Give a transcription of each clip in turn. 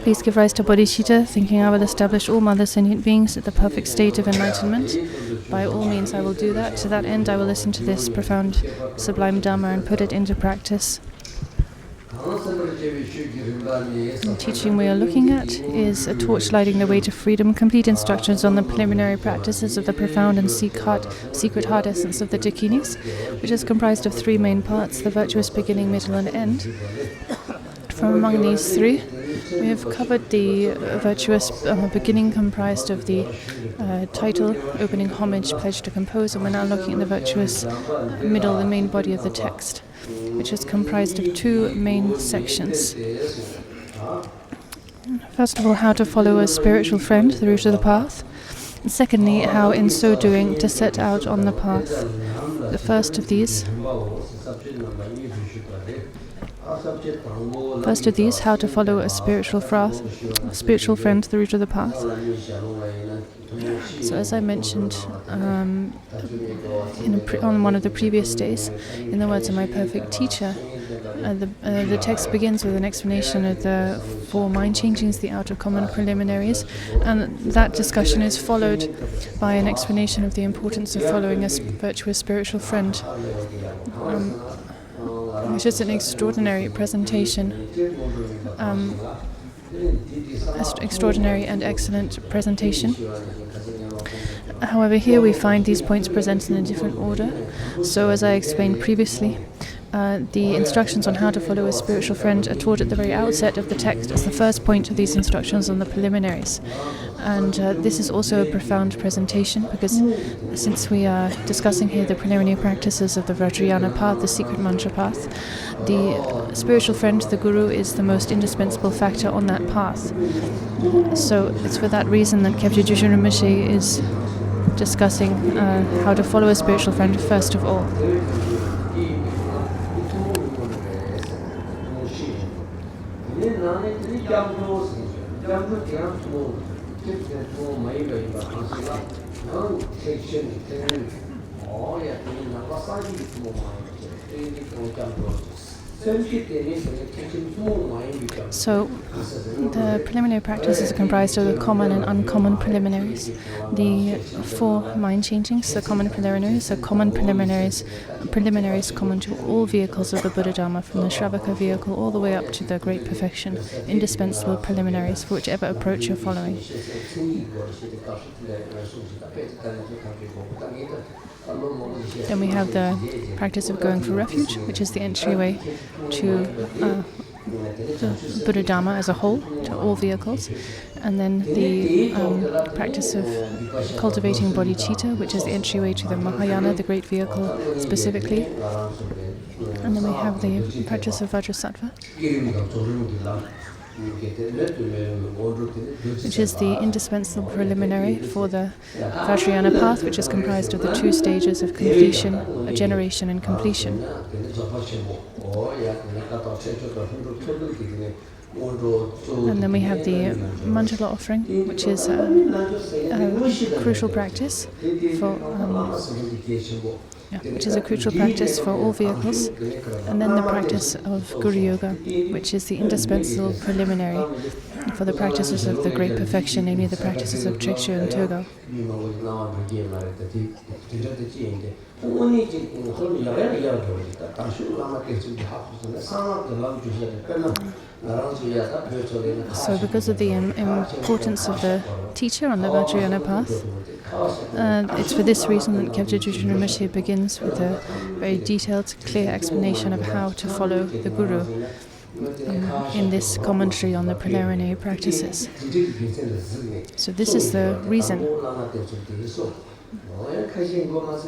Please give rise to bodhicitta, thinking I will establish all mother sentient beings at the perfect state of enlightenment. By all means I will do that. To that end I will listen to this profound, sublime Dhamma and put it into practice. The teaching we are looking at is a torch lighting the way to freedom, complete instructions on the preliminary practices of the profound and secret heart essence of the Dakinis, which is comprised of three main parts, the virtuous beginning, middle and end. From among these three, we have covered the virtuous beginning, comprised of the title, opening homage, pledge to compose, and we're now looking at the virtuous middle, the main body of the text, which is comprised of two main sections. First of all, how to follow a spiritual friend, the route of the path. And secondly, how in so doing to set out on the path. The first of these, how to follow a spiritual friend, the route of the path. So as I mentioned on one of the previous days, in the words of my perfect teacher, the text begins with an explanation of the four mind changings, the outer common preliminaries, and that discussion is followed by an explanation of the importance of following a virtuous spiritual friend. Which is an extraordinary presentation, extraordinary and excellent presentation. However, here we find these points presented in a different order. So as I explained previously, the instructions on how to follow a spiritual friend are taught at the very outset of the text as the first point of these instructions on the preliminaries. And this is also a profound presentation, because since we are discussing here the preliminary practices of the Vajrayana path, the secret mantra path, the spiritual friend, the guru, is the most indispensable factor on that path. So it's for that reason that Kyabje Jyushin Rinpoche is discussing how to follow a spiritual friend first of all. So, the preliminary practices are comprised of the common and uncommon preliminaries. The four mind changings, the common preliminaries, are common preliminaries common to all vehicles of the Buddha Dharma, from the Shravaka vehicle all the way up to the great perfection, indispensable preliminaries for whichever approach you're following. Then we have the practice of going for refuge, which is the entryway to the Buddha Dharma as a whole, to all vehicles. And then the practice of cultivating bodhicitta, which is the entryway to the Mahayana, the great vehicle specifically. And then we have the practice of Vajrasattva, which is the indispensable preliminary for the Vajrayana path, which is comprised of the two stages of completion, generation and completion. And then we have the mandala offering, which is a crucial practice for all vehicles. And then the practice of Guru Yoga, which is the indispensable preliminary for the practices of the great perfection, namely the practices of Triksha and Togo. So because of the importance of the teacher on the Vajrayana path, it's for this reason that Kyabje Jyushin Rinpoche begins with a very detailed, clear explanation of how to follow the Guru in this commentary on the preliminary practices. So this is the reason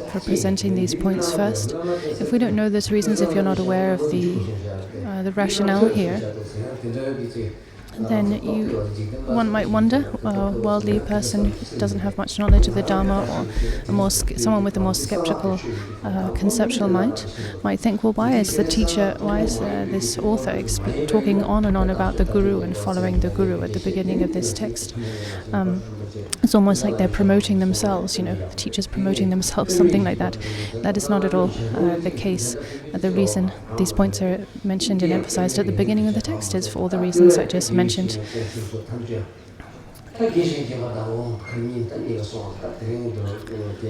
for presenting these points first. If we don't know those reasons, if you're not aware of the rationale here, then one might wonder, a worldly person who doesn't have much knowledge of the Dharma, or someone with a more skeptical conceptual mind might think, well, why is this author talking on and on about the Guru and following the Guru at the beginning of this text? It's almost like they're promoting themselves, the teachers promoting themselves, something like that. That is not at all the case. The reason these points are mentioned and emphasized at the beginning of the text is for all the reasons I just mentioned.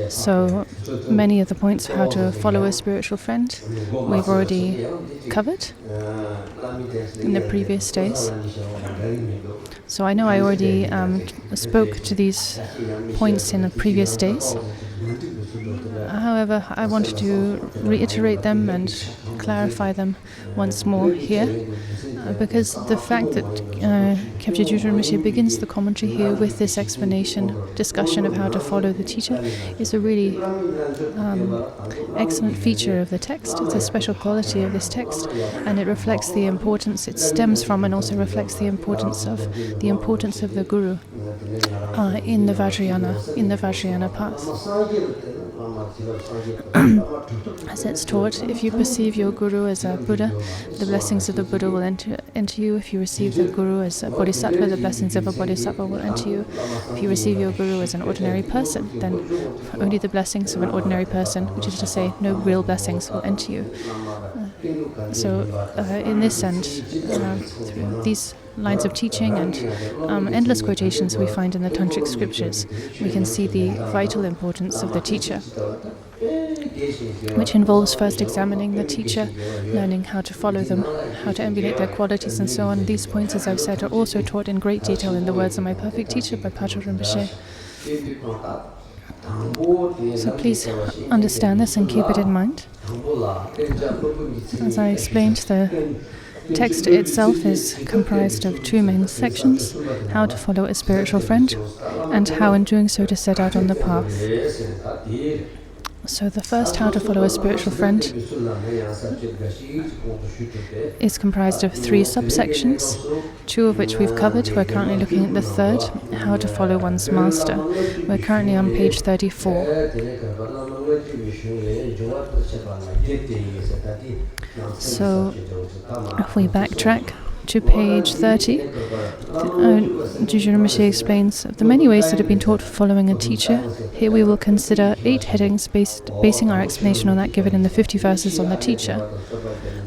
So many of the points of how to follow a spiritual friend we've already covered in the previous days. So I know I already spoke to these points in the previous days. However, I wanted to reiterate them and clarify them once more here, because the fact that Kyabje Gyujo Rinpoche begins the commentary here with this explanation, discussion of how to follow the teacher, is a really excellent feature of the text. It's a special quality of this text, and it reflects the importance it stems from, and also reflects the importance of the Guru in the Vajrayana path. As it's taught, if you perceive your Guru as a Buddha, the blessings of the Buddha will enter you. If you receive the Guru as a Bodhisattva, the blessings of a Bodhisattva will enter you. If you receive your Guru as an ordinary person, then only the blessings of an ordinary person, which is to say, no real blessings, will enter you. So, in this sense, through these lines of teaching and endless quotations we find in the Tantric scriptures, we can see the vital importance of the teacher, which involves first examining the teacher, learning how to follow them, how to emulate their qualities, and so on. These points, as I've said, are also taught in great detail in the words of my perfect teacher by Patrul Rinpoche. So please understand this and keep it in mind. As I explained, the text itself is comprised of two main sections: how to follow a spiritual friend, and how in doing so to set out on the path. So the first, how to follow a spiritual friend, is comprised of three subsections, two of which we've covered. We're currently looking at the third, how to follow one's master. We're currently on page 34. So if we backtrack to page 30, Gyujo Rinpoche explains of the many ways that have been taught for following a teacher. Here we will consider 8 headings basing our explanation on that given in the 50 verses on the teacher,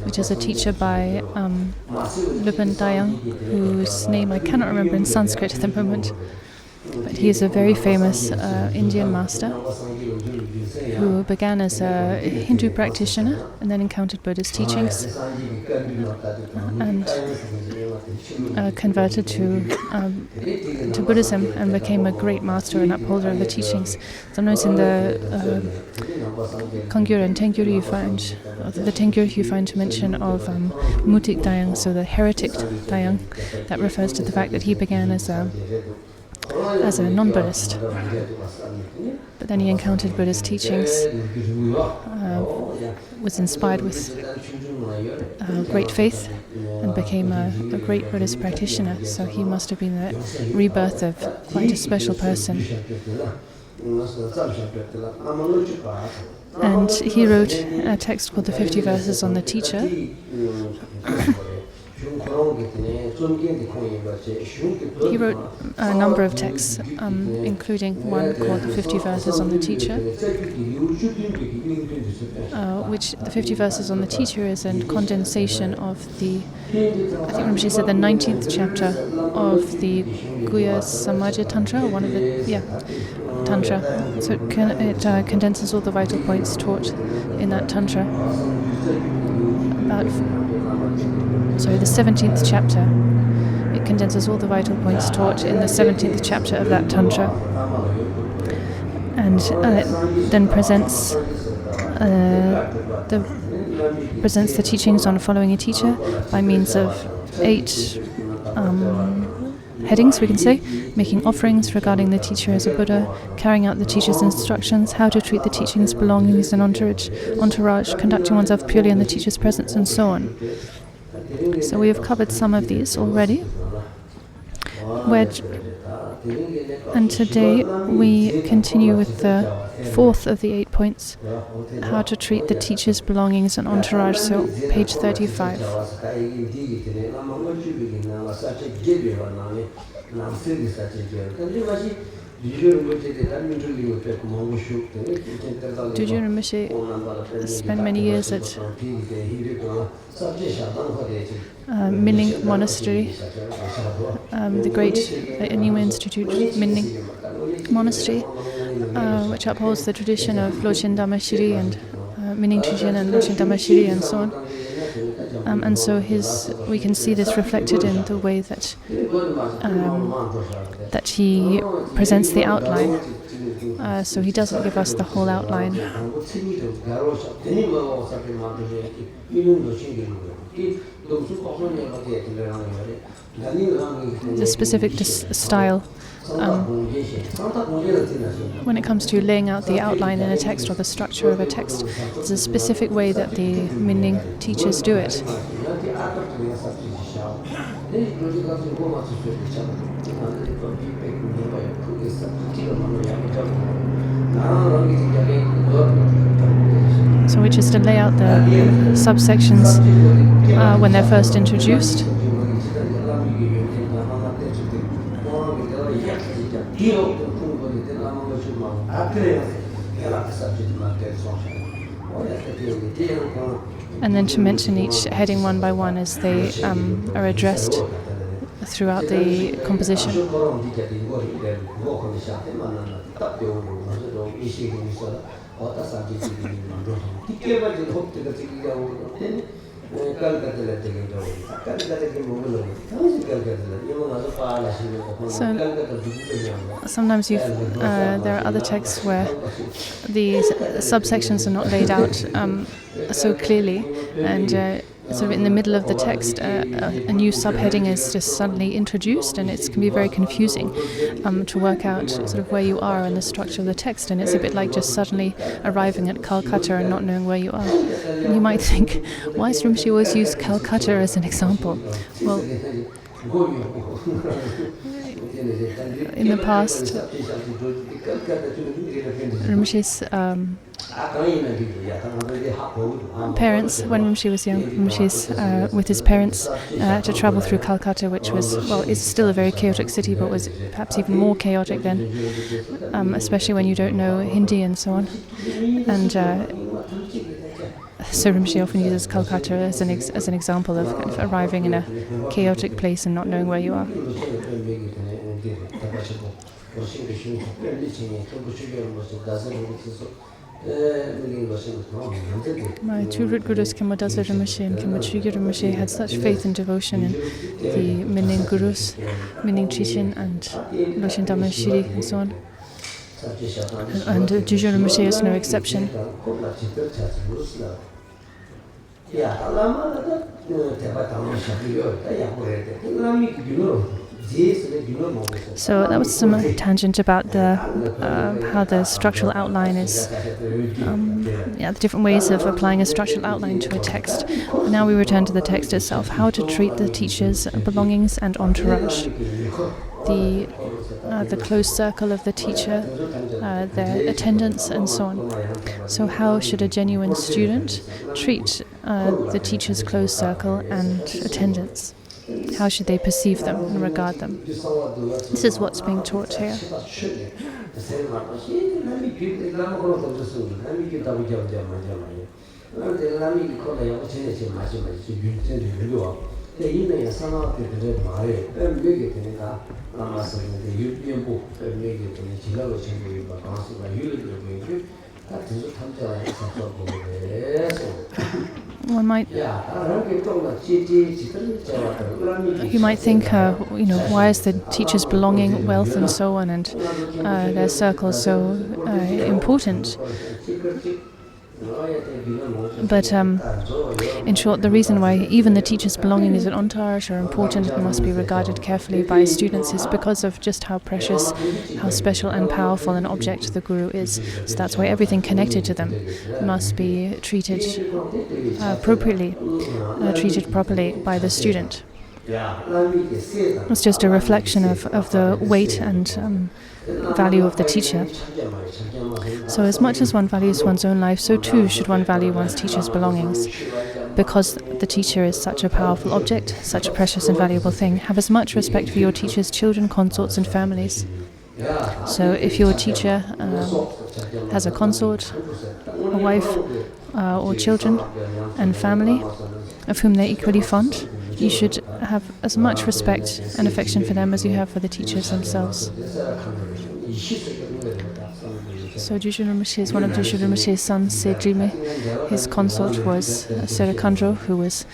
which is a teacher by Lupan Dayang, whose name I cannot remember in Sanskrit at the moment. But he is a very famous Indian master who began as a Hindu practitioner and then encountered Buddha's teachings and converted to Buddhism and became a great master and upholder of the teachings. Sometimes in the Kongyur and Tengyur you find, the Tengyur you find mention of Mutik Dayang, so the heretic Dayang. That refers to the fact that he began as a non-Buddhist. But then he encountered Buddha's teachings, was inspired with great faith, and became a great Buddhist practitioner. So he must have been the rebirth of quite a special person. And he wrote a text called the 50 Verses on the Teacher. He wrote a number of texts, including one called the 50 Verses on the Teacher, which the 50 Verses on the Teacher is a condensation of the, I think Rinpoche said, the 19th chapter of the Guya Samaja Tantra, one of the, Tantra. So it condenses all the vital points taught in that Tantra. The 17th chapter. It condenses all the vital points taught in the 17th chapter of that Tantra. And it then presents the teachings on following a teacher by means of 8 headings, we can say: making offerings regarding the teacher as a Buddha, carrying out the teacher's instructions, how to treat the teaching's belongings and entourage, conducting oneself purely in the teacher's presence, and so on. So we have covered some of these already. And today we continue with the fourth of the 8 points, how to treat the teacher's belongings and entourage, so page 35. Dujun Rinpoche spent many years at Minning Monastery, the great Nyingma Institute Minning Monastery, which upholds the tradition of Loshin Dhamma Shiri and Minning Trijin and Loshin Dhamma Shiri and so on. And so we can see this reflected in the way that that he presents the outline. So he doesn't give us the whole outline. The specific style. When it comes to laying out the outline in a text or the structure of a text, there's a specific way that the Minning teachers do it. So which is to lay out the subsections when they're first introduced. And then to mention each heading one by one as they are addressed throughout the composition. So sometimes there are other texts where the subsections are not laid out so clearly, and sort of in the middle of the text a new subheading is just suddenly introduced, and it can be very confusing to work out sort of where you are in the structure of the text, and it's a bit like just suddenly arriving at Calcutta and not knowing where you are. And you might think, why does Rinpoche always use Calcutta as an example? Well, in the past, Rinpoche's parents, when Rinpoche was young, Rinpoche's with his parents to travel through Calcutta, which was, well, is still a very chaotic city, but was perhaps even more chaotic then, especially when you don't know Hindi and so on. And so Rinpoche often uses Calcutta as an example of kind of arriving in a chaotic place and not knowing where you are. My two root gurus, Khenpo Daso Rinpoche and Khenpo Chögyö Rinpoche, had such faith and devotion in the Minning gurus, Minning Trijin and Loshin Dhamma Shiri and so on. And Dujun Rinpoche is no exception. So that was some tangent about the how the structural outline is, the different ways of applying a structural outline to a text. Now we return to the text itself, how to treat the teacher's belongings and entourage. The close circle of the teacher, their attendants, and so on. So how should a genuine student treat the teacher's close circle and attendants? How should they perceive them and regard them? This is what's being taught here. One might, you might think, why is the teacher's belonging, wealth, and so on, and their circle so important? But in short, the reason why even the teacher's belongings and entourage are important and must be regarded carefully by students is because of just how precious, how special and powerful an object the guru is. So that's why everything connected to them must be treated appropriately, treated properly by the student. It's just a reflection of the weight and value of the teacher. So as much as one values one's own life, so too should one value one's teacher's belongings. Because the teacher is such a powerful object, such a precious and valuable thing, have as much respect for your teacher's children, consorts and families. So if your teacher has a consort, a wife, or children and family of whom they're equally fond, you should have as much respect and affection for them as you have for the teachers themselves. So Dushu Rinpoche, one of Dushu Rinpoche's sons, Sejime, his consort was Ngondro, who was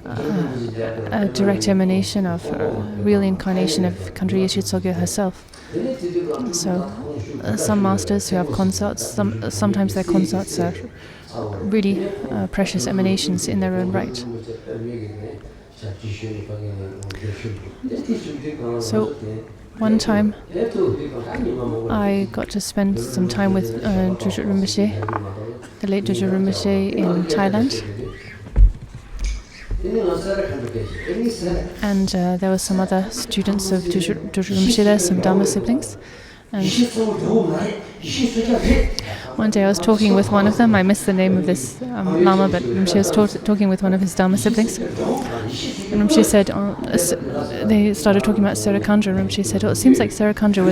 a direct emanation of a real incarnation of Khandro Yeshe Tsogyo herself. So some masters who have consorts, sometimes their consorts are really precious emanations in their own right. So one time I got to spend some time with Dushu Rinpoche, the late Dushu Rinpoche, in Thailand. And there were some other students of Dushu Rinpoche there, some Dharma siblings. And one day I was talking with one of them. I missed the name of this Lama, but Rinpoche was talking with one of his Dharma siblings. And Rinpoche said, they started talking about Sarah Khandro, and Rinpoche said, it seems like Sarah Khandro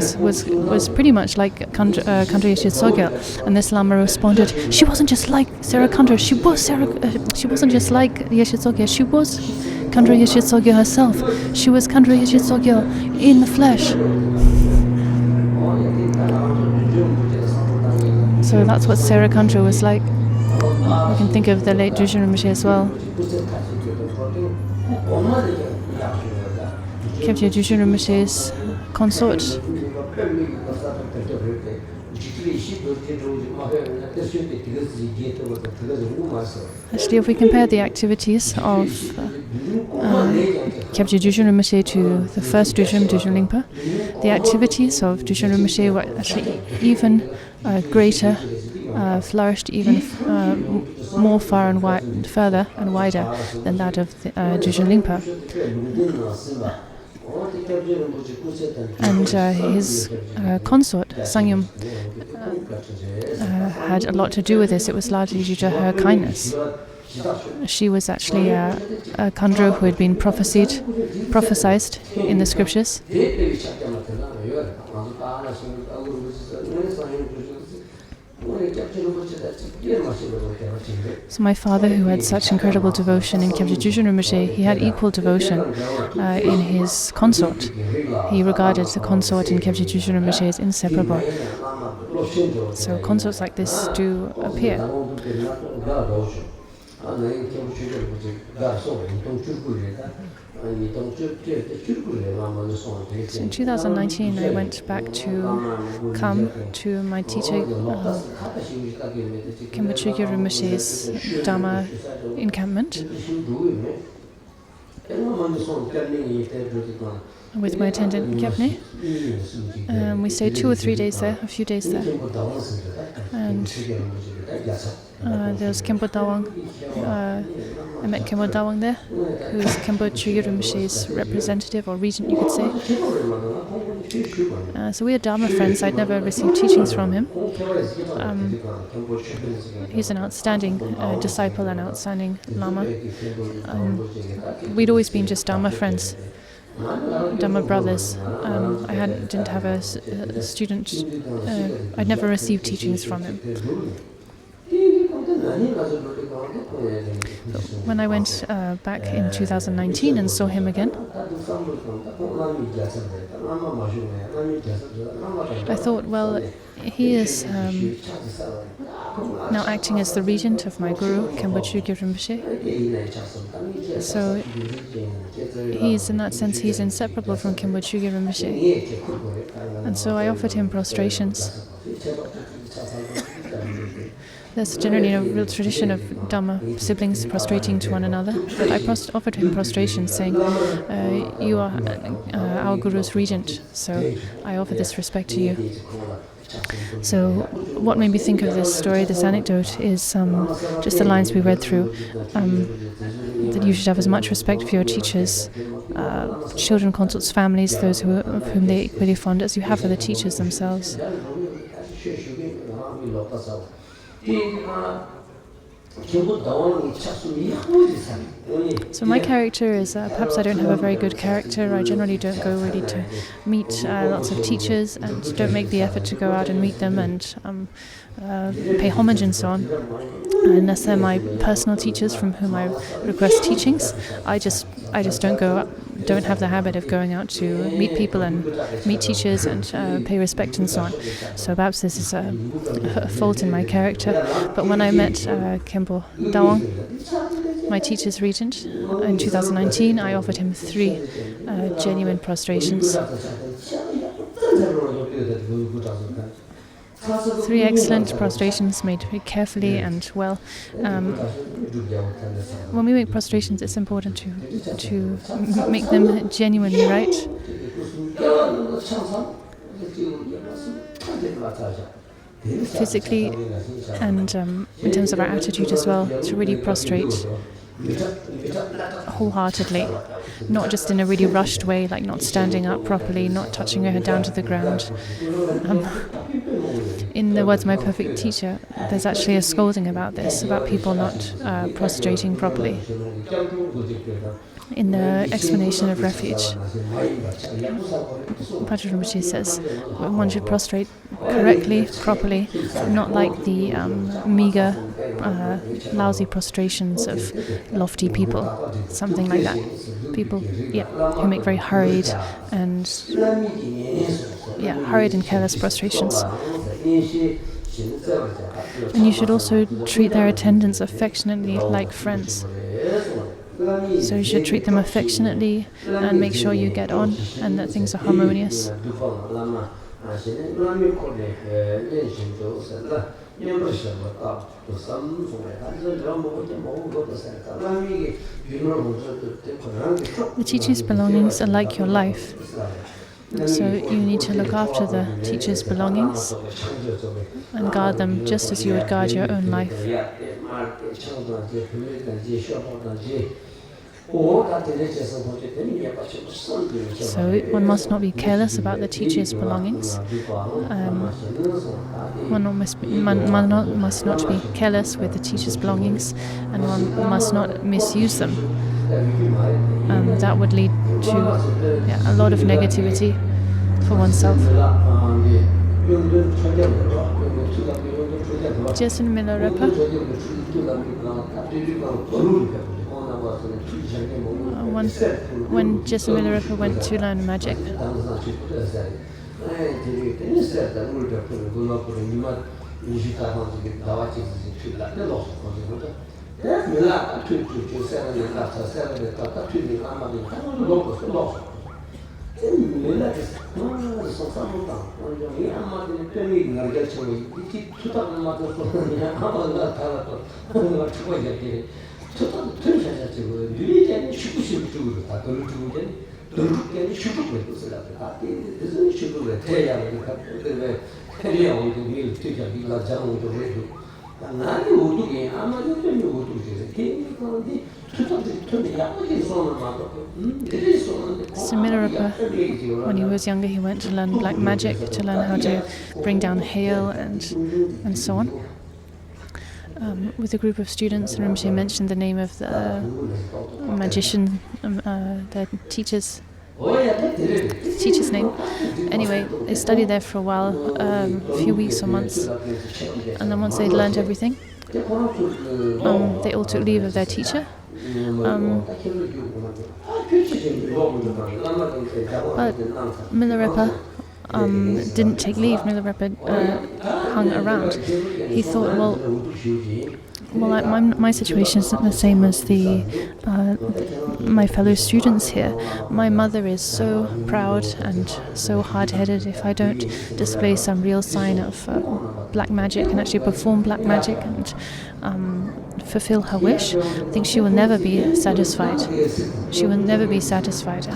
was pretty much like Khandro Yeshe Tsogyo. And this Lama responded, she wasn't just like Sarah Khandro, she wasn't just like Yeshe Tsogyo, she was Khandro Yeshe Tsogyo herself. She was Khandro Yeshe Tsogyo in the flesh. So that's what Sarah Khandro was like. You can think of the late Dushu Rinpoche as well. Kyabje Dushu Rinpoche's consort. Actually, if we compare the activities of Kyabje Dushu Rinpoche to the first Dushu Lingpa, the activities of Dushu Rinpoche were actually even greater, flourished even more far and further and wider than that of Dushu Lingpa. And his consort, Sangyum, had a lot to do with this. It was largely due to her kindness. She was actually a Khandro who had been prophesied in the scriptures. So my father, who had such incredible devotion in Kyabje Dushu Rinpoche, he had equal devotion in his consort. He regarded the consort in Kyabje Dushu Rinpoche as inseparable. So consorts like this do appear. So in 2019, I went back to Kham to my teacher, Khenpo Rinpoche's Dharma encampment, with my attendant Kyabne. We stayed 2 or 3 days there, a few days there. And there's Khenpo Dawang. I met Khenpo Dawang there, who is Khenpo Rinpoche's representative or regent, you could say. So we are Dharma friends. I'd never received teachings from him. He's an outstanding disciple and outstanding Lama. We'd always been just Dharma friends, Dharma brothers. I didn't have a student. I'd never received teachings from him. When I went back in 2019 and saw him again, I thought, well, he is now acting as the regent of my guru, Khenpo Rinpoche. So he's, in that sense, he's inseparable from Khenpo Rinpoche. And so I offered him prostrations. There's generally a real tradition of Dhamma siblings prostrating to one another. But I offered him prostration, saying, you are our Guru's regent, so I offer this respect to you. So what made me think of this story, this anecdote, is just the lines we read through, that you should have as much respect for your teachers, children, consorts, families, those of whom they are equally fond, as you have for the teachers themselves. So my character is, perhaps I don't have a very good character. I generally don't go really to meet lots of teachers, and don't make the effort to go out and meet them and pay homage and so on. Unless they're my personal teachers from whom I request teachings, I just don't have the habit of going out to meet people and meet teachers and pay respect and so on. So perhaps this is a fault in my character. But when I met Khenpo Dawang, my teacher's regent, in 2019, I offered him 3 genuine prostrations. 3 excellent prostrations made very carefully and well. When we make prostrations, it's important to make them genuinely right. Physically and in terms of our attitude as well, to really prostrate wholeheartedly, not just in a really rushed way, like not standing up properly, not touching her head down to the ground. In the words of my perfect teacher, there's actually a scolding about this, about people not prostrating properly. In the explanation of refuge, Patrul Rinpoche says one should prostrate correctly, properly, not like the meager, lousy prostrations of lofty people, something like that. People, who make very hurried and careless prostrations. And you should also treat their attendants affectionately, like friends. So you should treat them affectionately and make sure you get on and that things are harmonious. The teacher's belongings are like your life. So you need to look after the teacher's belongings and guard them just as you would guard your own life. So one must not be careless about the teacher's belongings. One must not be careless with the teacher's belongings, and one must not misuse them. That would lead to a lot of negativity for oneself. Jason Milarepa, when Jason Milarepa went to learn magic, Milarepa, when he was younger, he went to learn black magic, to learn how to bring down hail and so on. With a group of students, Rinpoche mentioned the name of the magician, the teacher's name. Anyway, they studied there for a while, a few weeks or months, and then once they'd learned everything, they all took leave of their teacher. But Milarepa didn't take leave. Milarepa hung around. He thought, well, my situation isn't the same as my fellow students here. My mother is so proud and so hard-headed. If I don't display some real sign of black magic and actually perform black magic and fulfill her wish, I think she will never be satisfied. She will never be satisfied.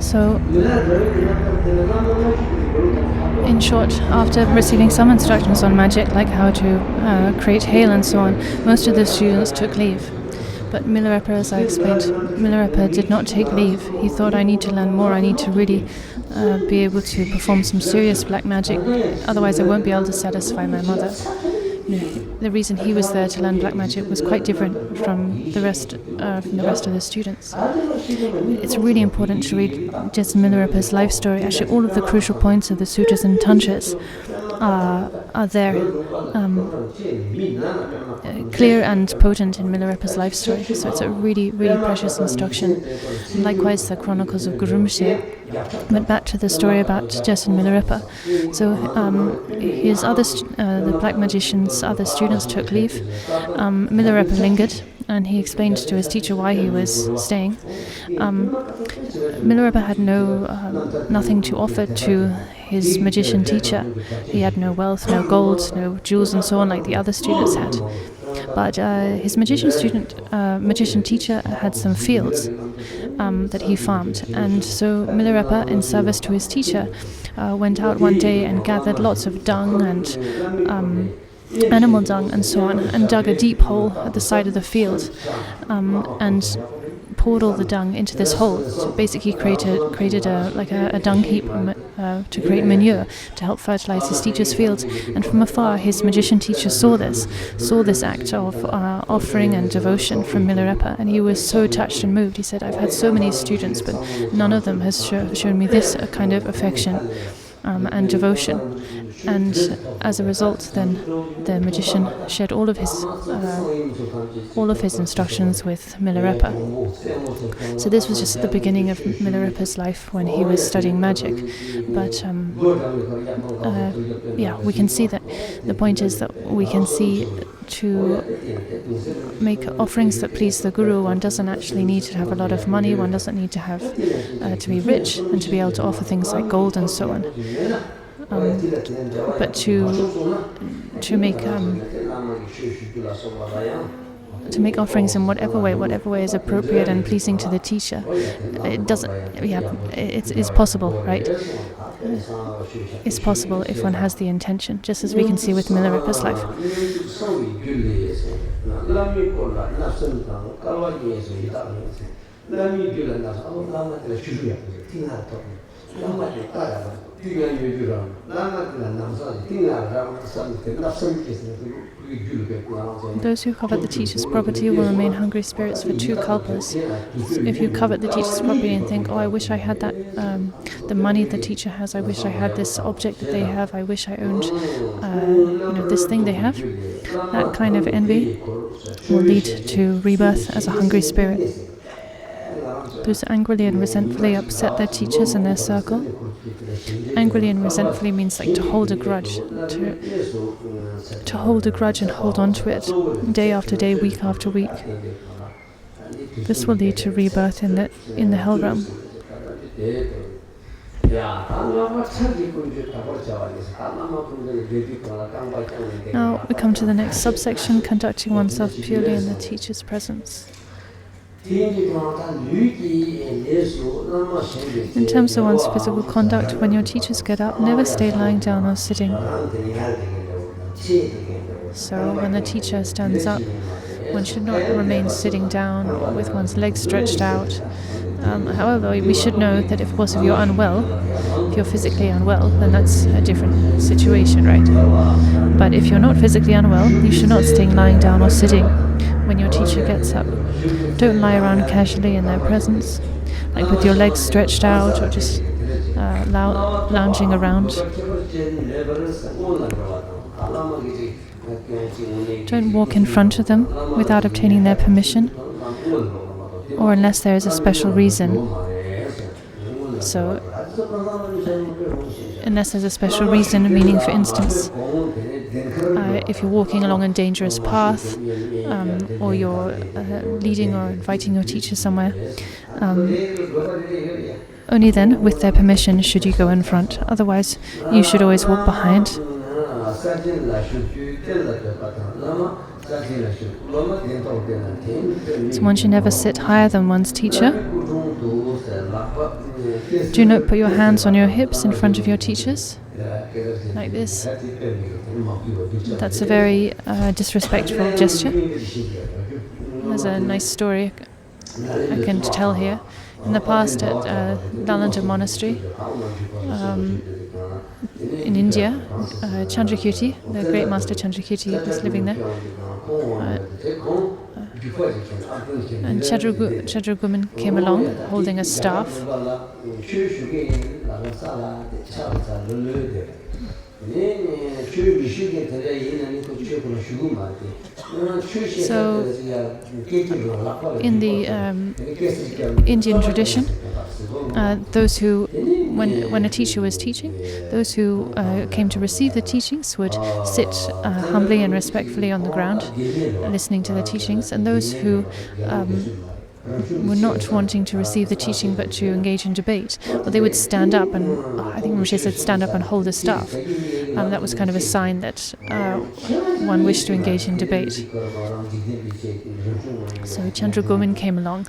So, in short, after receiving some instructions on magic, like how to create hail and so on, most of the students took leave. But Milarepa, as I explained, Milarepa did not take leave. He thought, I need to learn more, I need to really be able to perform some serious black magic, otherwise I won't be able to satisfy my mother. The reason he was there to learn black magic was quite different from the rest of the students. It's really important to read Jetsun Milarepa's life story. Actually, all of the crucial points of the sutras and tantras are there, clear and potent in Milarepa's life story. So it's a really, really precious instruction. Likewise, the Chronicles of Gurumshe went back to the story about Jetsun Milarepa. So his the black magician's other students took leave. Milarepa lingered, and he explained to his teacher why he was staying. Milarepa had nothing to offer to his magician teacher. He had no wealth, no gold, no jewels and so on like the other students had. But his magician teacher had some fields that he farmed. And so Milarepa, in service to his teacher, went out one day and gathered lots of dung and animal dung and so on, and dug a deep hole at the side of the field, and poured all the dung into this hole. So basically created a dung heap to create manure to help fertilize his teacher's fields. And from afar, his magician teacher saw this act of offering and devotion from Milarepa, and he was so touched and moved. He said, I've had so many students, but none of them has shown me this kind of affection and devotion. And as a result, then the magician shared all of his instructions with Milarepa. So this was just the beginning of Milarepa's life when he was studying magic. But we can see that the point is that we can see to make offerings that please the Guru, one doesn't actually need to have a lot of money, one doesn't need to have to be rich and to be able to offer things like gold and so on. But to make offerings in whatever way is appropriate and pleasing to the teacher, it's possible, right? It's possible if one has the intention, just as we can see with Milarepa's life. Those who covet the teacher's property will remain hungry spirits for 2 kalpas. So if you covet the teacher's property and think, I wish I had that, the money the teacher has, I wish I had this object that they have, I wish I owned this thing they have, that kind of envy will lead to rebirth as a hungry spirit. Those angrily and resentfully upset their teachers and their circle. Angrily and resentfully means like to hold a grudge, to hold a grudge and hold on to it day after day, week after week. This will lead to rebirth in the hell realm. Now we come to the next subsection, conducting oneself purely in the teacher's presence. In terms of one's physical conduct, when your teachers get up, never stay lying down or sitting. So when the teacher stands up, one should not remain sitting down or with one's legs stretched out. However, we should know that if, of course, if you're unwell, if you're physically unwell, then that's a different situation, right? But if you're not physically unwell, you should not stay lying down or sitting when your teacher gets up. Don't lie around casually in their presence, like with your legs stretched out or just lounging around. Don't walk in front of them without obtaining their permission, or unless there is a special reason. So, unless there's a special reason, meaning, for instance, if you're walking along a dangerous path, or you're leading or inviting your teacher somewhere, only then, with their permission, should you go in front. Otherwise, you should always walk behind. So one should never sit higher than one's teacher. Do not put your hands on your hips in front of your teachers, like this. That's a very disrespectful gesture. There's a nice story I can tell here. In the past at Nalanda Monastery in India, Chandrakirti, the great master Chandrakirti, was living there. And Chadraguman came along holding a staff. So, in the Indian tradition, those who, when a teacher was teaching, those who came to receive the teachings would sit humbly and respectfully on the ground, listening to the teachings, and those who were not wanting to receive the teaching but to engage in debate, well, they would stand up and, I think Rinpoche said, stand up and hold a staff. That was kind of a sign that one wished to engage in debate. So Chandragomin came along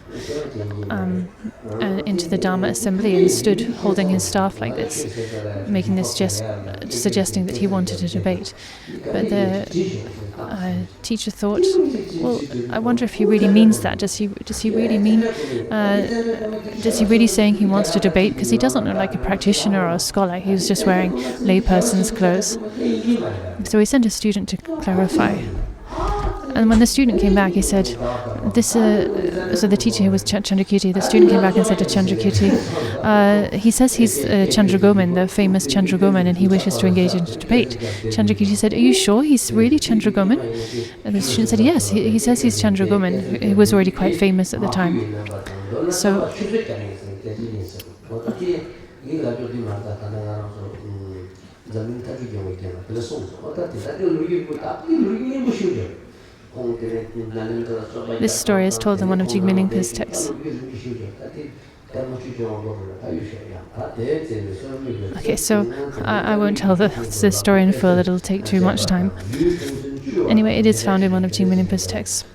into the Dharma assembly and stood holding his staff like this, making this suggesting that he wanted a debate. But the teacher thought, well, I wonder if he really means that. Does he really mean? Does he really saying he wants to debate? Because he doesn't look like a practitioner or a scholar. He was just wearing layperson's clothes. So he sent a student to clarify. And when the student came back, he said, so the teacher who was Chandrakirti, the student came back and said to Chandrakirti, he says he's Chandragomin, the famous Chandragomin, and he wishes to engage in debate. Chandrakirti said, are you sure he's really Chandragomin? And the student said, yes, he says he's Chandragomin. He was already quite famous at the time. So, this story is told in one of Jigme Lingpa's texts. Okay, so I won't tell the story in full, it'll take too much time. Anyway, it is found in one of Jigme Lingpa's texts.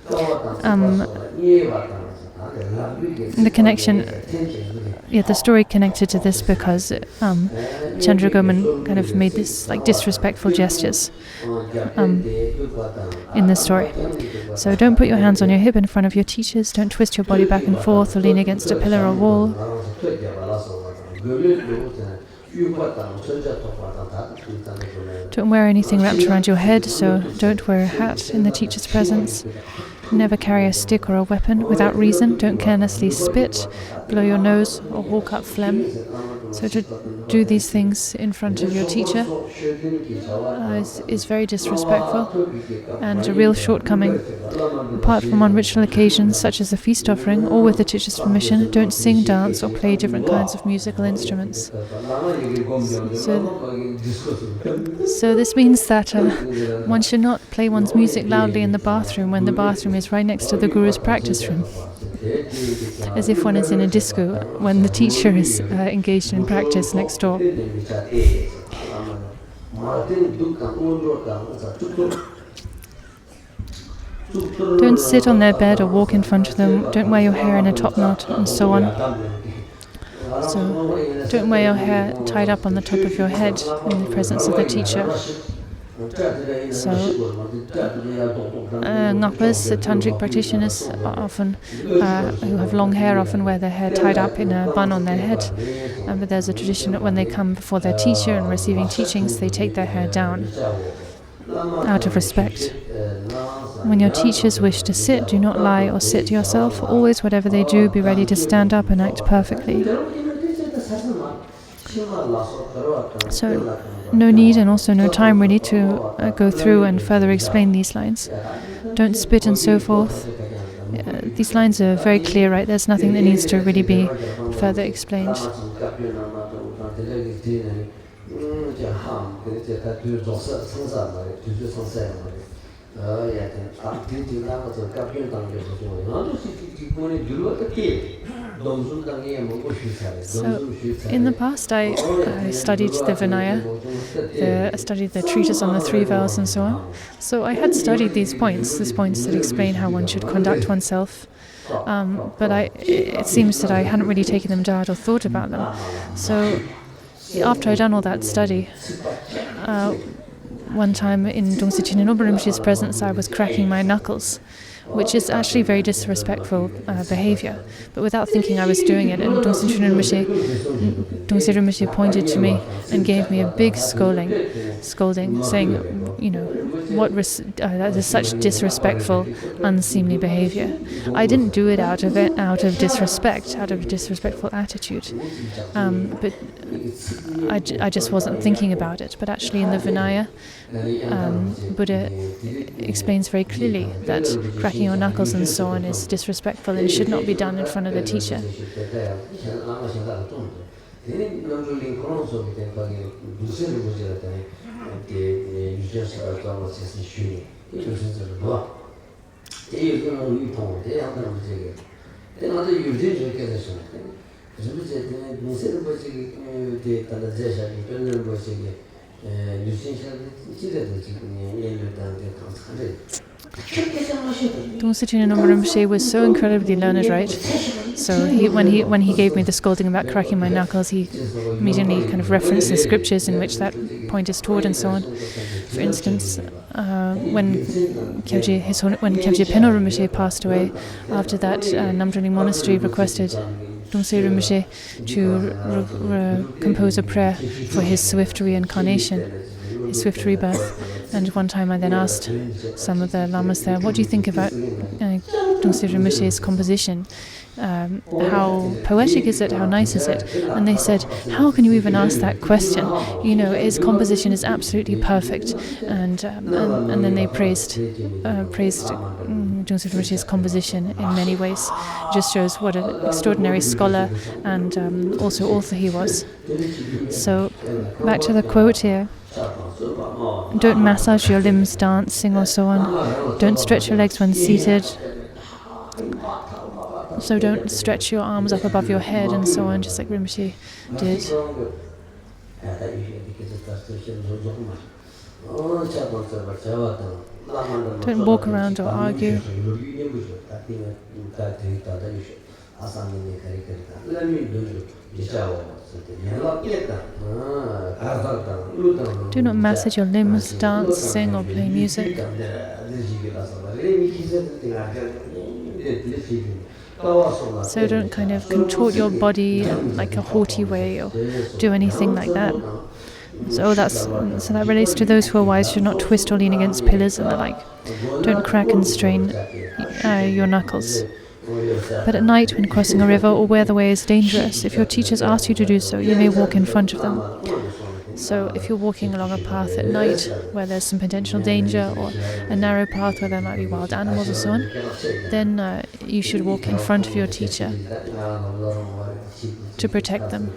The connection, the story connected to this because Chandragomin kind of made this like disrespectful gestures in the story. So don't put your hands on your hip in front of your teachers, don't twist your body back and forth or lean against a pillar or wall. Don't wear anything wrapped around your head, so don't wear a hat in the teacher's presence. Never carry a stick or a weapon without reason. Don't carelessly spit, blow your nose, or hawk up phlegm. So to do these things in front of your teacher is very disrespectful and a real shortcoming. Apart from on ritual occasions such as a feast offering or with the teacher's permission, don't sing, dance, or play different kinds of musical instruments. So this means that one should not play one's music loudly in the bathroom when the bathroom is right next to the Guru's practice room, as if one is in a disco when the teacher is engaged in practice next door. Don't sit on their bed or walk in front of them. Don't wear your hair in a top knot, and so on. So don't wear your hair tied up on the top of your head in the presence of the teacher. So Ngakpas, tantric practitioners often who have long hair often wear their hair tied up in a bun on their head. But there's a tradition that when they come before their teacher and receiving teachings, they take their hair down out of respect. When your teachers wish to sit, do not lie or sit yourself. Always, whatever they do, be ready to stand up and act perfectly. So, no need and also no time really to go through and further explain these lines. Don't spit and so forth. These lines are very clear, right? There's nothing that needs to really be further explained. So, in the past, I studied the Vinaya, I studied the treatise on the three vows and so on. So I had studied these points that explain how one should conduct oneself. But it seems that I hadn't really taken them to heart or thought about them. So after I'd done all that study, one time in Dongsi Chineno Rinpoche's presence, I was cracking my knuckles, which is actually very disrespectful behavior. But without thinking, I was doing it, and Dongsi Rinpoche pointed to me and gave me a big scolding, saying, you know, that is such disrespectful, unseemly behavior. I didn't do it out of disrespect, out of a disrespectful attitude, but I just wasn't thinking about it. But actually, in the Vinaya, Buddha explains very clearly that cracking your knuckles and so on is disrespectful and should not be done in front of the teacher. Dongsi Chineno Rinpoche was so incredibly learned, right? So when he gave me the scolding about cracking my knuckles, he immediately kind of referenced the scriptures in which that point is taught and so on. For instance, when Kyabje Peno Rinpoche passed away, after that Namdrolling Monastery requested Dongse Rinpoche to compose a prayer for his swift reincarnation, his swift rebirth. And one time I then asked some of the lamas there, what do you think about Dongse Rinpoche's composition? How poetic is it? How nice is it? And they said, how can you even ask that question? You know, his composition is absolutely perfect. And then they praised Dongse Rinpoche's composition in many ways. It just shows what an extraordinary scholar and also author he was. So back to the quote here. Don't massage your limbs, dance, sing or so on. Don't stretch your legs when seated. So don't stretch your arms up above your head and so on, just like Rinpoche did. Don't walk around or argue. Do not massage your limbs, dance, sing or play music. So don't kind of contort your body in like a haughty way or do anything like that. So that relates to those who are wise should not twist or lean against pillars and the like. Don't crack and strain your knuckles. But at night, when crossing a river or where the way is dangerous, if your teachers ask you to do so, you may walk in front of them. So if you're walking along a path at night where there's some potential danger, or a narrow path where there might be wild animals or so on, then you should walk in front of your teacher to protect them.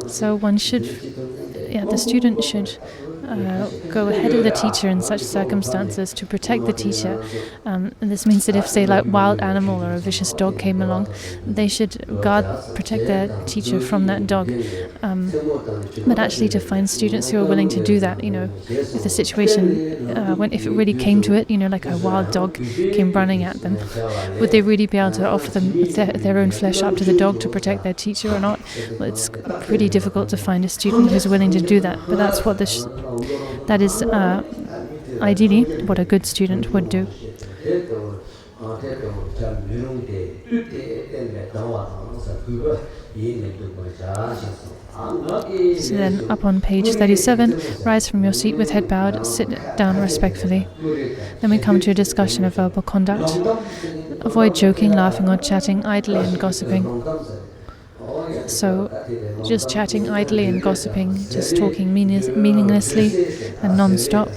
So one should, the student should go ahead of the teacher in such circumstances to protect the teacher. And this means that if, say, like wild animal or a vicious dog came along, they should protect their teacher from that dog. But actually, to find students who are willing to do that, if the situation, if it really came to it, like a wild dog came running at them, would they really be able to offer them their own flesh up to the dog to protect their teacher or not? Well, it's pretty difficult to find a student who's willing to do that. But that's what that is ideally what a good student would do. So then, up on page 37, rise from your seat with head bowed, sit down respectfully. Then we come to a discussion of verbal conduct. Avoid joking, laughing, or chatting idly and gossiping. So, just chatting idly and gossiping, just talking meaninglessly and non-stop.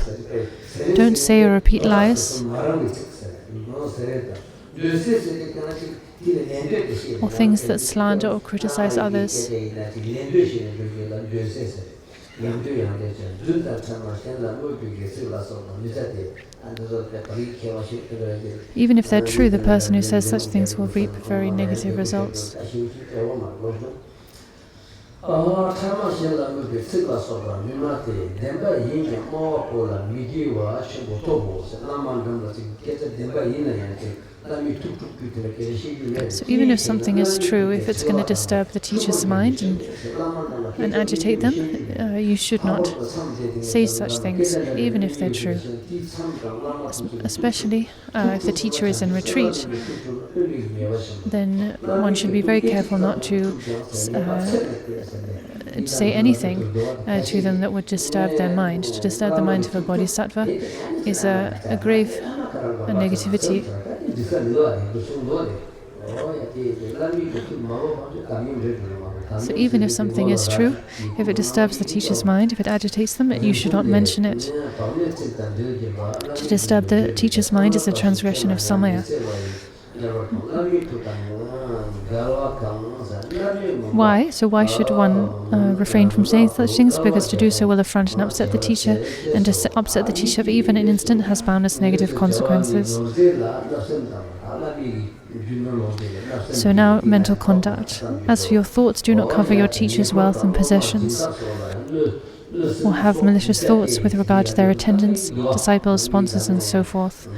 Don't say or repeat lies, or things that slander or criticize others. Even if they're true, the person who says such things will reap very negative results. So even if something is true, if it's going to disturb the teacher's mind and agitate them, you should not say such things, even if they're true. Especially if the teacher is in retreat, then one should be very careful not to say anything to them that would disturb their mind. To disturb the mind of a bodhisattva is a grave negativity. So even if something is true, if it disturbs the teacher's mind, if it agitates them, you should not mention it. To disturb the teacher's mind is a transgression of samaya. Why? So why should one refrain from saying such things? Because to do so will affront and upset the teacher, and to upset the teacher for even an instant has boundless negative consequences. So now, mental conduct. As for your thoughts, do not cover your teacher's wealth and possessions, or have malicious thoughts with regard to their attendants, disciples, sponsors, and so forth.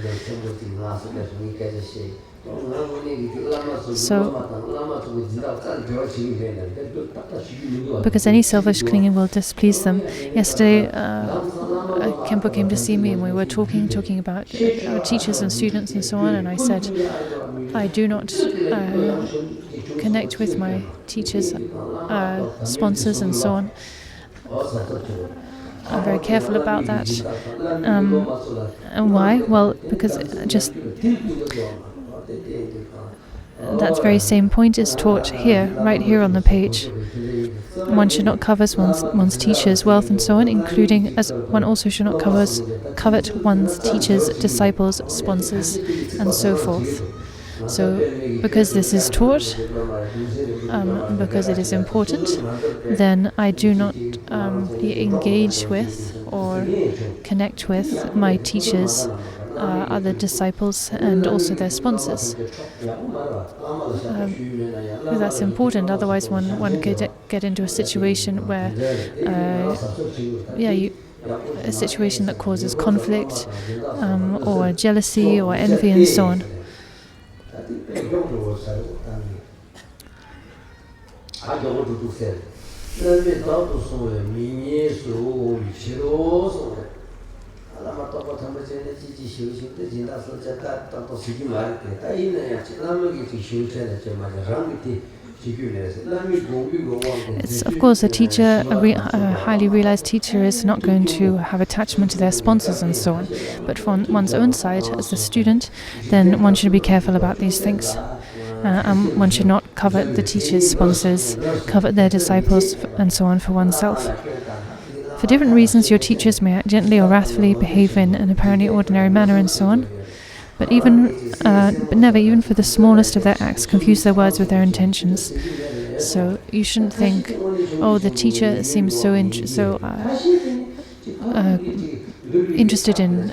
So, because any selfish clinging will displease them. Yesterday, Kempo came to see me and we were talking about our teachers and students and so on, and I said, I do not connect with my teachers, sponsors and so on. I'm very careful about that. And why? Well, because just that very same point is taught here, right here on the page. One should not covet one's teacher's wealth and so on, including, as one also should not covet one's teacher's disciples, sponsors, and so forth. So, because this is taught, because it is important, then I do not engage with or connect with my teachers, other disciples, and also their sponsors. That's important. Otherwise, one could get into a situation where, a situation that causes conflict, or jealousy, or envy, and so on. It's, of course, a teacher, a highly realized teacher is not going to have attachment to their sponsors and so on. But from one's own side, as a student, then one should be careful about these things. One should not covet the teachers, sponsors, covet their disciples, and so on for oneself. For different reasons, your teachers may act gently or wrathfully, behave in an apparently ordinary manner, and so on. But never, even for the smallest of their acts, confuse their words with their intentions. So you shouldn't think, oh, the teacher seems so interested in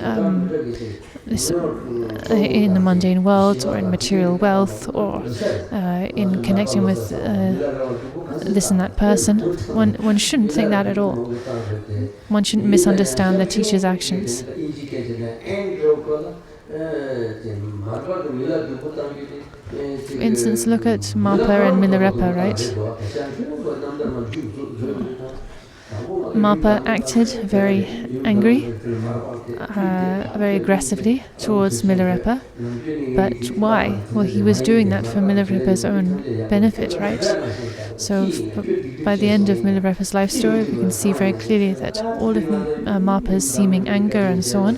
in the mundane world, or in material wealth, or in connecting with this and that person. One shouldn't think that at all. One shouldn't misunderstand the teacher's actions. For instance, look at Mapa and Milarepa, right? Mapa acted very angry, very aggressively towards Milarepa. But why? Well, he was doing that for Milarepa's own benefit, right? So by the end of Milarepa's life story, we can see very clearly that all of Mapa's seeming anger and so on,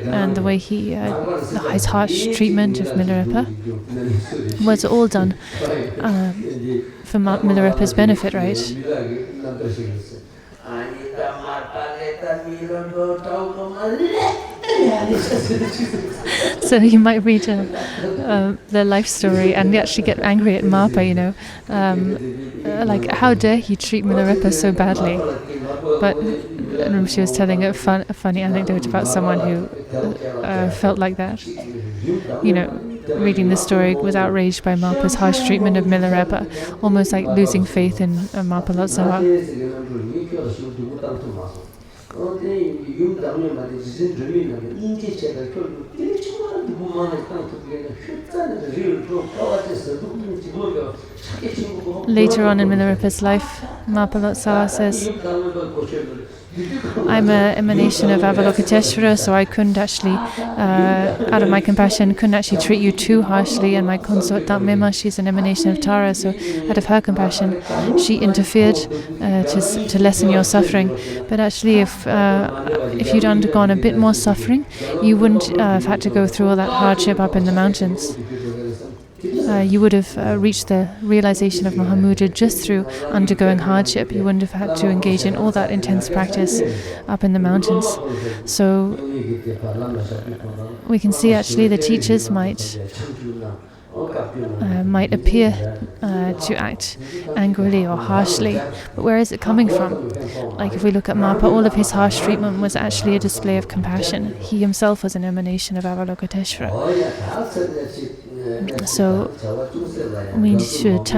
and the way his harsh treatment of Milarepa was all done for Milarepa's benefit, right? So you might read the life story and actually get angry at Mapa, like, how dare he treat Milarepa so badly? But she was telling a funny anecdote about someone who felt like that. Reading the story, was outraged by Mapa's harsh treatment of Milarepa, almost like losing faith in Mapa Lotsawa. Later on in Milarepa's life, Mapa Lotsawa says, I'm an emanation of Avalokiteshvara, so I couldn't actually, out of my compassion, couldn't actually treat you too harshly. And my consort Dhamma, she's an emanation of Tara, so out of her compassion, she interfered to lessen your suffering. But actually, if you'd undergone a bit more suffering, you wouldn't have had to go through all that hardship up in the mountains. You would have reached the realization of Mahamudra just through undergoing hardship. You wouldn't have had to engage in all that intense practice up in the mountains. So we can see actually the teachers might appear to act angrily or harshly, but where is it coming from? Like if we look at Mapa, all of his harsh treatment was actually a display of compassion. He himself was an emanation of Avalokiteshvara. So we should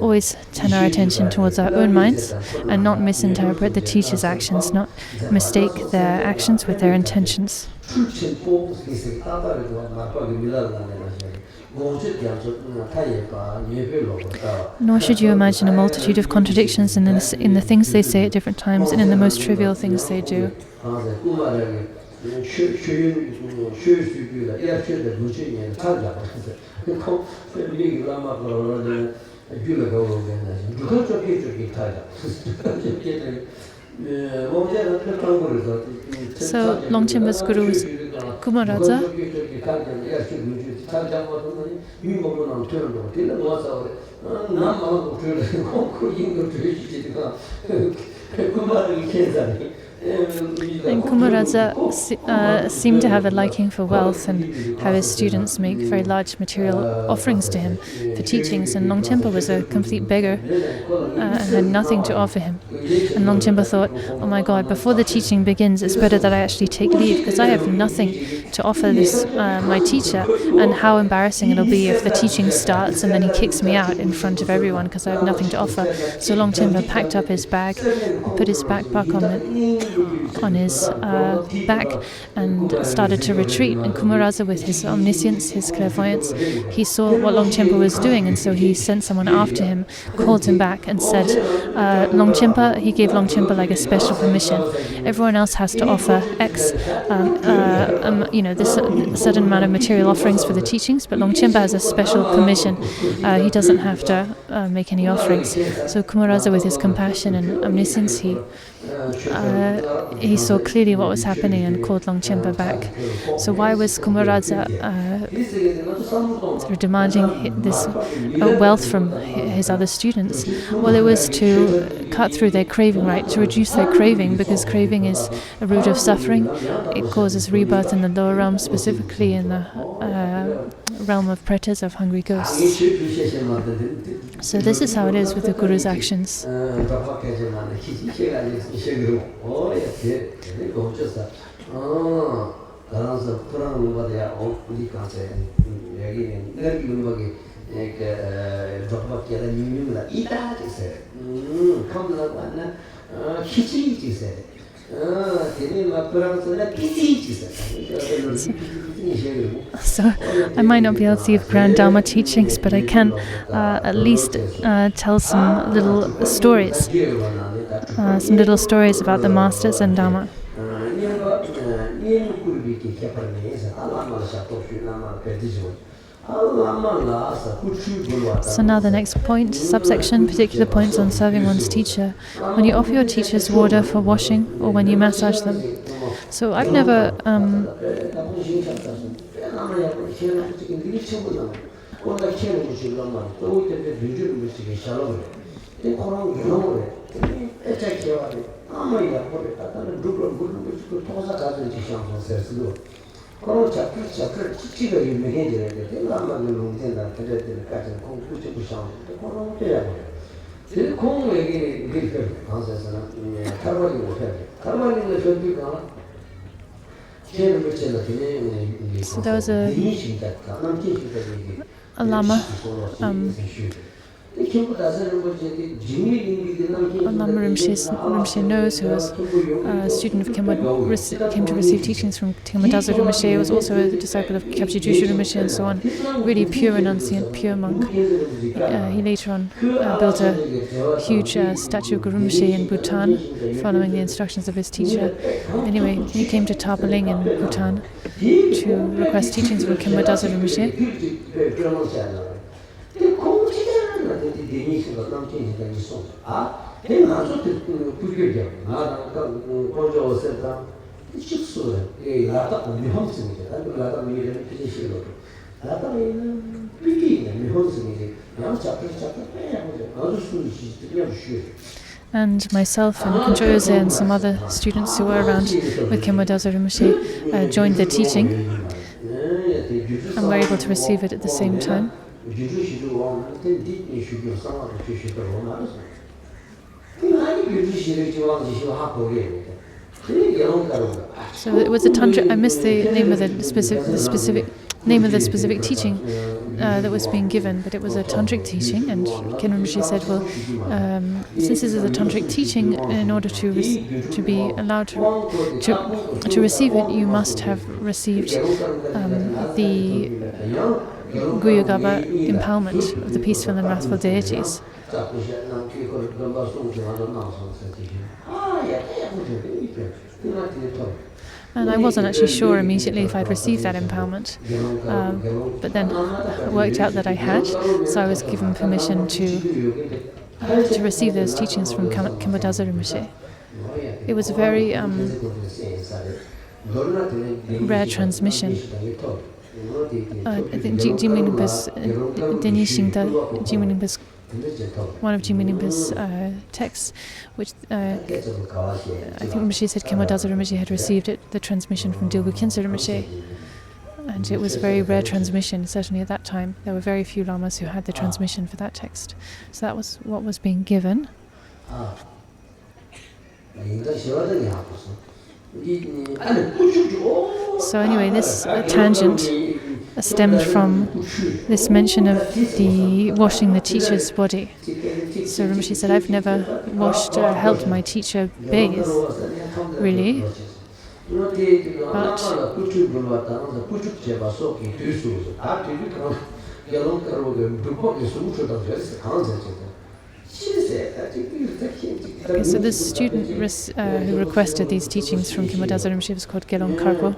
always turn our attention towards our own minds and not misinterpret the teacher's actions, not mistake their actions with their intentions. Nor should you imagine a multitude of contradictions in the things they say at different times and in the most trivial things they do. So Longchenpa's guru was Kumaraza. And Kumaraza seemed to have a liking for wealth and have his students make very large material offerings to him for teachings. And Longchenpa was a complete beggar and had nothing to offer him. And Longchenpa thought, oh my God, before the teaching begins, it's better that I actually take leave because I have nothing to offer this my teacher. And how embarrassing it'll be if the teaching starts and then he kicks me out in front of everyone because I have nothing to offer. So Longchenpa packed up his bag, put his backpack on his back and started to retreat. And Kumaraza, with his omniscience, his clairvoyance, he saw what Longchenpa was doing, and so he sent someone after him, called him back and said, Longchenpa, he gave Longchenpa like a special permission. Everyone else has to offer X, this certain amount of material offerings for the teachings, but Longchenpa has a special permission. He doesn't have to make any offerings. So Kumaraza, with his compassion and omniscience, he he saw clearly what was happening and called Longchenpa back. So why was Kumbharaja sort of demanding this wealth from his other students? Well, it was to cut through their craving, right? To reduce their craving, because craving is a root of suffering. It causes rebirth in the lower realm, specifically in the realm of pretas, of hungry ghosts. So this is how it is with the Guru's actions. So I might not be able to give grand Dharma teachings, but I can at least tell some little stories about the masters and Dharma. So now the next point, subsection, particular points on serving one's teacher. When you offer your teachers water for washing or when you massage them. So I've never So there was a lama. Lama Rinpoche knows, who was a student of came to receive teachings from Tenma Rinpoche, was also a disciple of Kyabje Jushu Rinpoche and so on. Really pure renunciant, pure monk. He later on built a huge statue of Guru Rinpoche in Bhutan, following the instructions of his teacher. Anyway, he came to Tarpaling in Bhutan to request teachings from Tenma Rinpoche. And myself and Kunjoyose and some other students who were around with Khenpo Dazo Rinpoche joined the teaching and were able to receive it at the same time. So it was a tantric. I missed the name of the specific name of the specific teaching that was being given, but it was a tantric teaching. And Khenpo Rinpoche said, "Well, since this is a tantric teaching, in order to be allowed to receive it, you must have received the Guyagaba empowerment of the peaceful and wrathful deities." And I wasn't actually sure immediately if I'd received that empowerment, but then it worked out that I had, so I was given permission to receive those teachings from Khenpo Dazo Rinpoche. It was a very rare transmission. I think Jigme Rinpoche's Denyi Shingda, one of Jigme Rinpoche's texts, which I think Rinpoche said Khenpo Dazo Rinpoche had received it, the transmission from Dilbu Khyentse Rinpoche. And it was a very rare transmission, certainly at that time. There were very few lamas who had the transmission for that text. So that was what was being given. So anyway, this tangent stemmed from this mention of the washing the teacher's body. So Rinpoche said, "I've never washed or helped my teacher bathe, really. But okay, so this student who requested these teachings from Khenpo Dazo Rinpoche was called Gelong Karpo,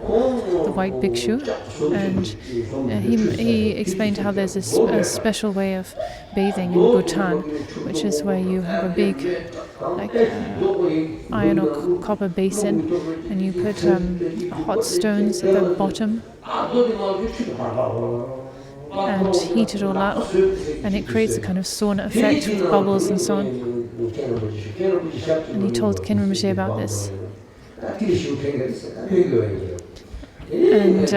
the white bhikshu, and he explained how there's a special way of bathing in Bhutan, which is where you have a big like iron or copper basin, and you put hot stones at the bottom and heat it all up, and it creates a kind of sauna effect with bubbles and so on. And he told Khenpo Rinpoche about this. And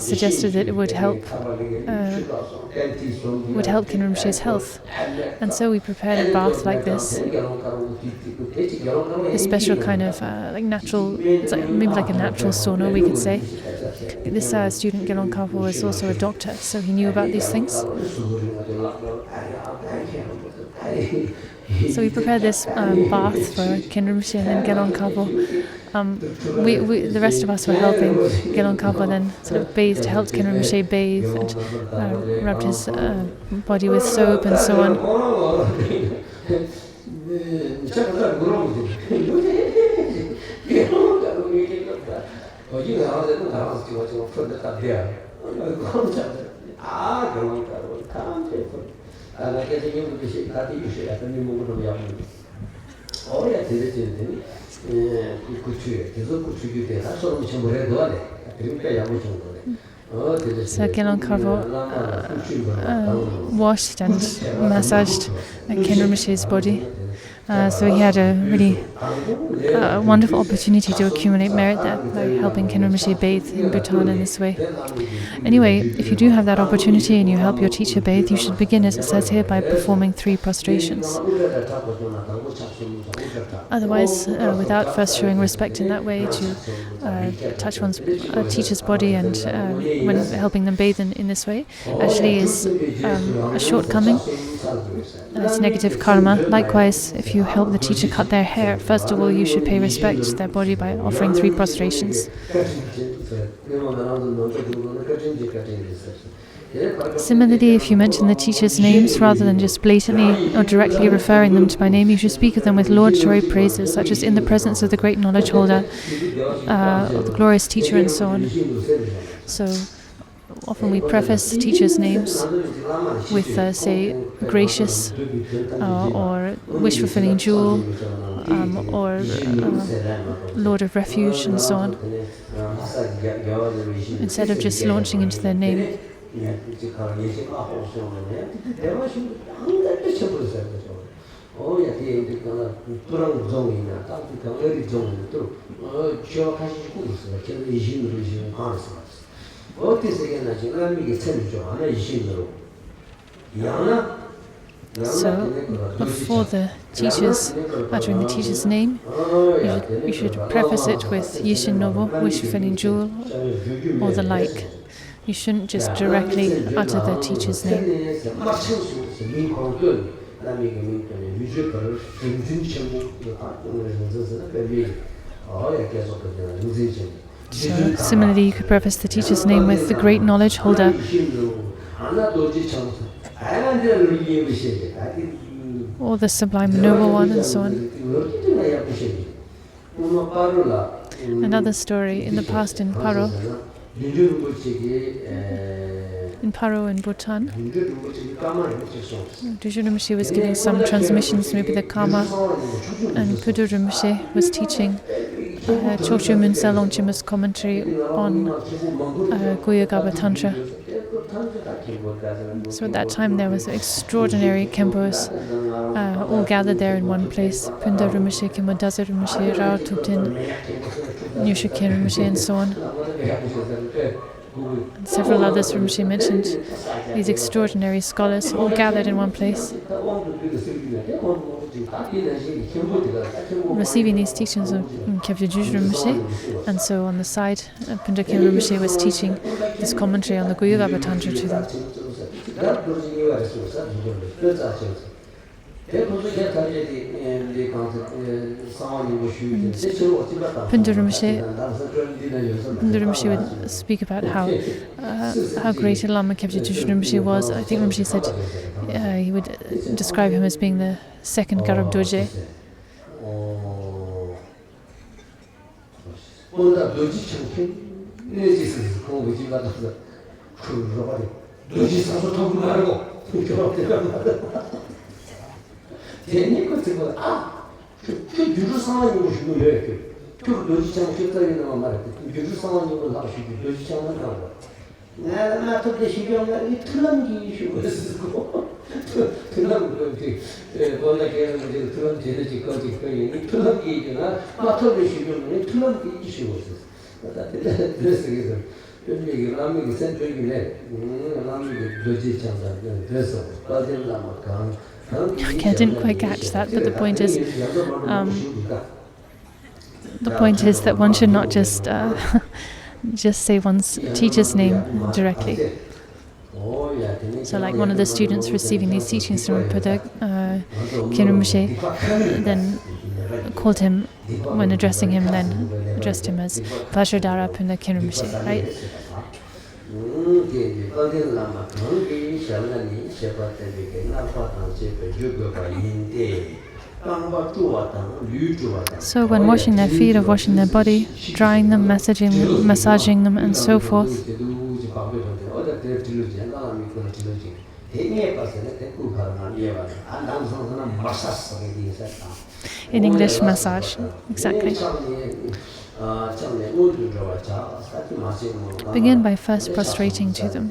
suggested that it would help Khenpo Rinpoche's health. And so we prepared a bath like this, a special kind of like natural, it's like maybe like a natural sauna, we could say. This student Gelong Kapa was also a doctor, so he knew about these things. So we prepared this bath for Khenpo Rinpoche and then Gelong Kapa. The rest of us were helping. Gelong Kapa then sort of helped Khenpo Rinpoche bathe and rubbed his body with soap and so on. So Gelong Kapa washed and massaged Khenpo Rinpoche's body. So he had a really wonderful opportunity to accumulate merit there by helping Khenpo Rinpoche bathe in Bhutan in this way. Anyway, if you do have that opportunity and you help your teacher bathe, you should begin, as it says here, by performing 3 prostrations. Otherwise, without first showing respect in that way, to touch one's teacher's body and when helping them bathe in this way actually is a shortcoming. It's negative karma. Likewise, if you help the teacher cut their hair, first of all you should pay respect to their body by offering 3 prostrations. Similarly, if you mention the teachers' names, rather than just blatantly or directly referring them to by name, you should speak of them with laudatory praises, such as in the presence of the great knowledge holder, or the glorious teacher, and so on. So often we preface teachers' names with, say, gracious, or wish-fulfilling jewel, or Lord of Refuge, and so on, instead of just launching into their name. So, before the teachers, uttering the teacher's name, you should preface it with Yishin Nobo, wish-fulfilling jewel, or the like. You shouldn't just directly utter the teacher's name. So, similarly, you could preface the teacher's name with the great knowledge holder, or the sublime noble one, and so on. Another story in the past in Paro in Bhutan, Dujul Rinpoche was giving some transmissions, maybe the Karma, and Kudur Rinpoche was teaching Chokchu Munsel Longchima's commentary on Guyagaba Tantra. So at that time there was extraordinary Khenpos all gathered there in one place. Punda Rinpoche, Khenpo Daza Rinpoche, Rao Thubten, Nyusha Khen Rinpoche, and so on. And several others Rinpoche mentioned. These extraordinary scholars all gathered in one place, receiving these teachings of Kyabje Juj Rinpoche, and so on the side, Punda Khen Rinpoche was teaching this commentary on the Guyagaba Tantra to them. Punda Rinpoche would speak about how great a Lama Kyabje Juj Rinpoche was. I think Rinpoche said he would describe him as being the second Garab Dorje. Okay, I didn't quite catch that, but the point is that one should not just just say one's teacher's name directly. So like one of the students receiving these teachings from Buddha Kinrimshe then called him, when addressing him, then addressed him as Vajradhara Punda Kinrimshe, right? So when washing their feet or washing their body, drying them, massaging them, and so forth. In English, massage, exactly. Begin by first prostrating to them.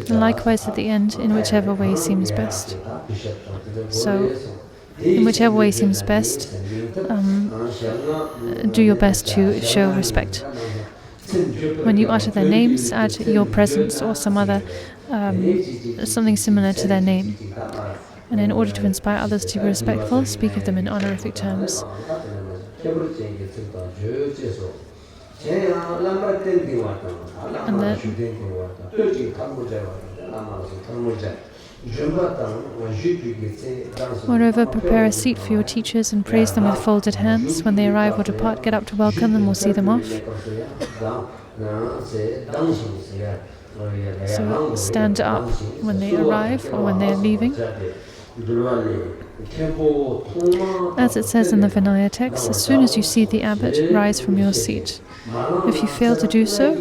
And likewise at the end, in whichever way seems best. So, in whichever way seems best, do your best to show respect. When you utter their names, add your presence or some other, something similar to their name. And in order to inspire others to be respectful, speak of them in honorific terms. Moreover, prepare a seat for your teachers and praise them with folded hands. When they arrive or depart, get up to welcome them or see them off. So stand up when they arrive or when they are leaving. As it says in the Vinaya text, as soon as you see the abbot, rise from your seat. If you fail to do so,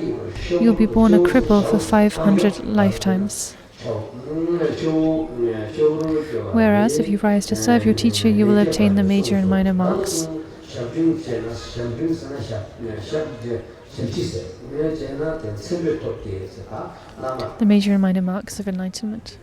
you'll be born a cripple for 500 lifetimes. Whereas, if you rise to serve your teacher, you will obtain the major and minor marks. The major and minor marks of enlightenment.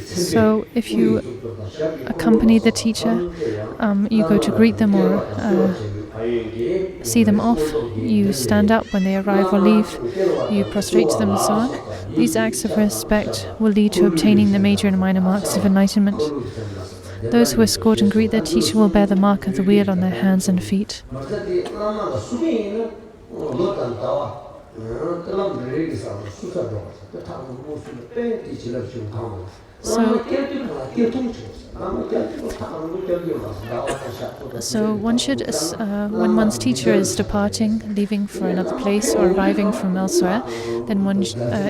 So, if you accompany the teacher, you go to greet them or see them off, you stand up when they arrive or leave, you prostrate to them and so on. These acts of respect will lead to obtaining the major and minor marks of enlightenment. Those who escort and greet their teacher will bear the mark of the wheel on their hands and feet. So one should, when one's teacher is departing, leaving for another place or arriving from elsewhere, then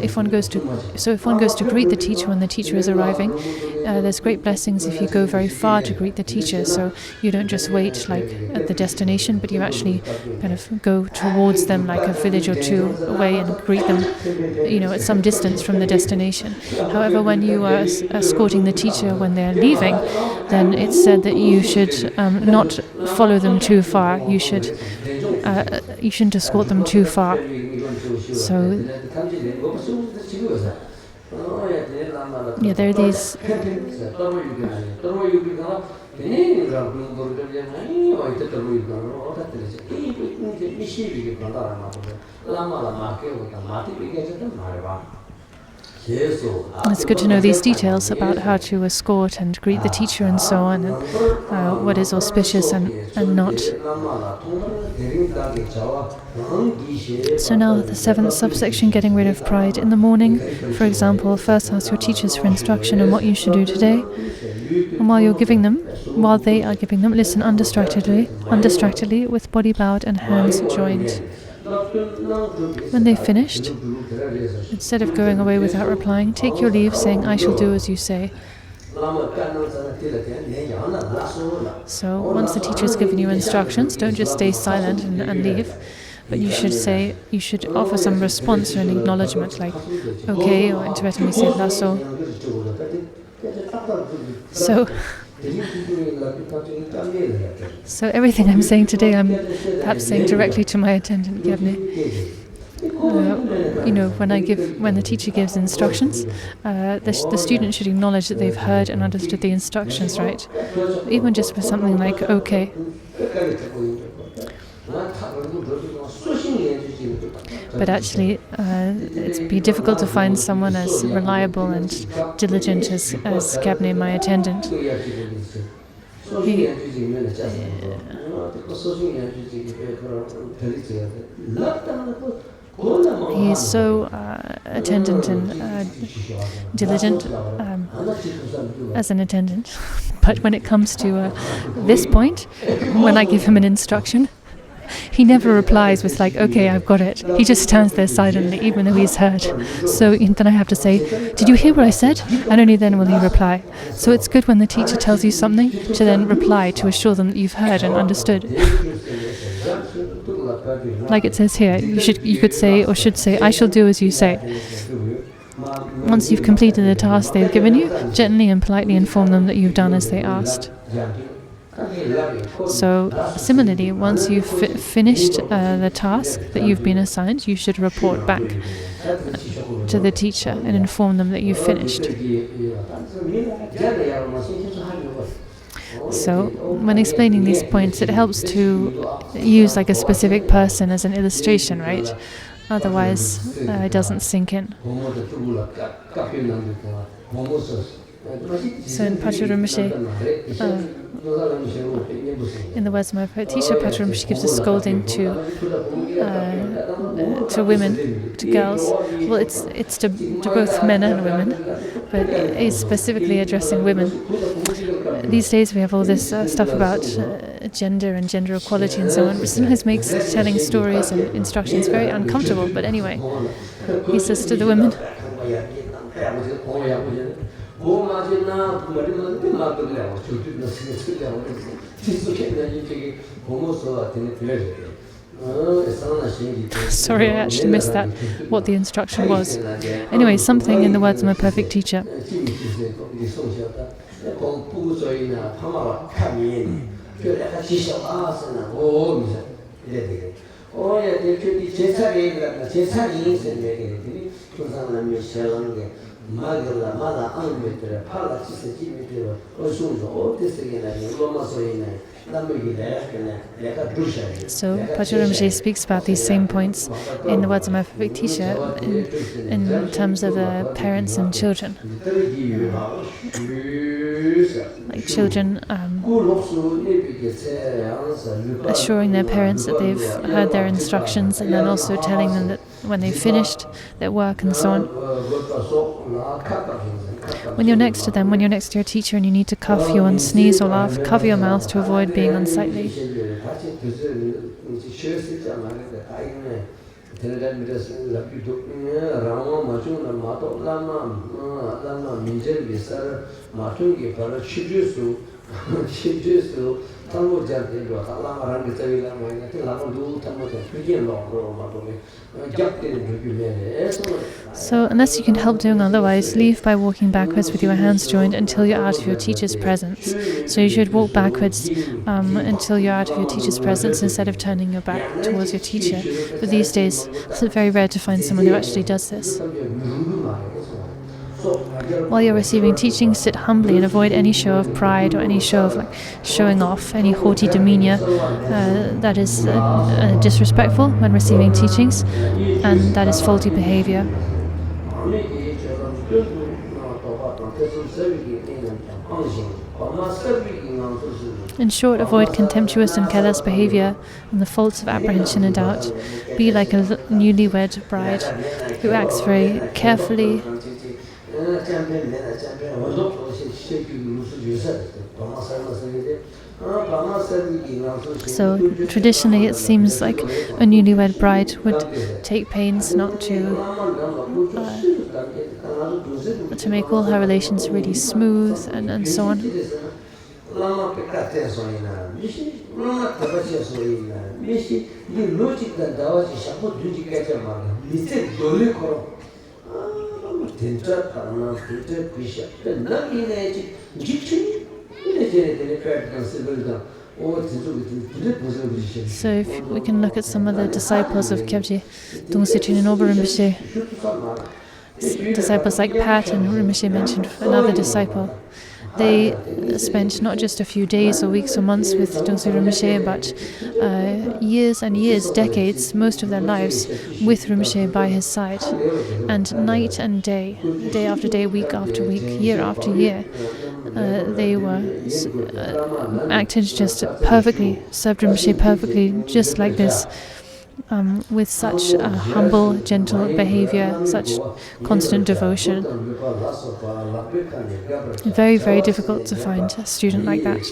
if one goes to greet the teacher when the teacher is arriving, there's great blessings if you go very far to greet the teacher. So you don't just wait like at the destination, but you actually kind of go towards them like a village or two away and greet them, at some distance from the destination. However, when you are escorting the teacher when they're leaving, then it's said that you should not follow them too far. You shouldn't escort them too far. So, there are these. It's good to know these details about how to escort and greet the teacher and so on, and what is auspicious and not. So now the seventh subsection, getting rid of pride. In the morning, for example, first ask your teachers for instruction on what you should do today. And while they are giving them, listen undistractedly with body bowed and hands joined. When they've finished, instead of going away without replying, take your leave, saying, "I shall do as you say." So once the teacher has given you instructions, don't just stay silent and leave, but you should offer some response or an acknowledgement, like okay, or in Tibetan we say lasso. So everything I'm saying today, I'm perhaps saying directly to my attendant Gyabne. When the teacher gives instructions, the student should acknowledge that they've heard and understood the instructions, right? Even just for something like okay. But actually, it'd be difficult to find someone as reliable and diligent as Gyabne, my attendant. He is so attendant and diligent as an attendant. But when it comes to this point, when I give him an instruction, he never replies with like, okay, I've got it. He just stands there silently, even though he's heard. So then I have to say, did you hear what I said? And only then will he reply. So it's good when the teacher tells you something to then reply to assure them that you've heard and understood. Like it says here, you could say or should say, "I shall do as you say." Once you've completed the task they've given you, gently and politely inform them that you've done as they asked. So similarly, once you've finished the task that you've been assigned, you should report back to the teacher and inform them that you've finished. So when explaining these points, it helps to use like a specific person as an illustration, right? Otherwise, it doesn't sink in. So in Patrul Rinpoche, in the words of my teacher, Patrul Rinpoche gives a scolding to women, to girls. Well, it's to both men and women, but he's specifically addressing women. These days we have all this stuff about gender and gender equality and so on, which sometimes makes telling stories and instructions very uncomfortable. But anyway, he says to the women, sorry, I actually missed that, what the instruction was. Anyway, something in the words of my perfect teacher. So Patrul Rinpoche speaks about these same points in the words of my perfect teacher in terms of parents and children. Like children assuring their parents that they've heard their instructions, and then also telling them that when they've finished their work and so on. When you're next to them, when you're next to your teacher and you need to cough, yawn, sneeze or laugh, cover your mouth to avoid being unsightly. So, unless you can help doing otherwise, leave by walking backwards with your hands joined until you're out of your teacher's presence. So you should walk backwards until you're out of your teacher's presence instead of turning your back towards your teacher. But these days, it's very rare to find someone who actually does this. While you're receiving teaching, sit humbly and avoid any show of pride or any show of showing off, any haughty demeanor. That is disrespectful when receiving teachings, and that is faulty behavior. In short, avoid contemptuous and careless behavior and the faults of apprehension and doubt. Be like a newlywed bride who acts very carefully So traditionally it seems like a newlywed bride would take pains not to make all her relations really smooth and so on. So if we can look at some of the disciples of Kyabje Dungse Trininobu Rinpoche, disciples like Pat and Rinpoche mentioned another disciple. They spent not just a few days or weeks or months with Dungse Rinpoche, but years and years, decades, most of their lives with Rinpoche by his side. And night and day, day after day, week after week, year after year, they were acted just perfectly, served Rinpoche perfectly, just like this. With such humble, gentle behavior, such constant devotion. Very, very difficult to find a student like that.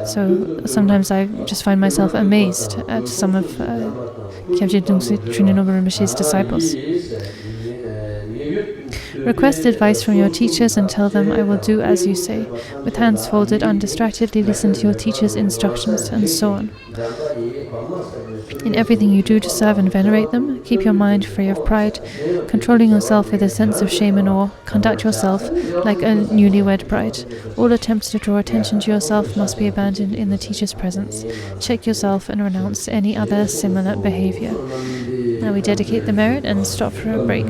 So sometimes I just find myself amazed at some of Kyabje Dungse Trininobu Rinpoche's disciples. Request advice from your teachers and tell them, I will do as you say. With hands folded, undistractedly listen to your teacher's instructions, and so on. In everything you do to serve and venerate them, keep your mind free of pride, controlling yourself with a sense of shame and awe. Conduct yourself like a newlywed bride. All attempts to draw attention to yourself must be abandoned in the teacher's presence. Check yourself and renounce any other similar behavior. Now we dedicate the merit and stop for a break.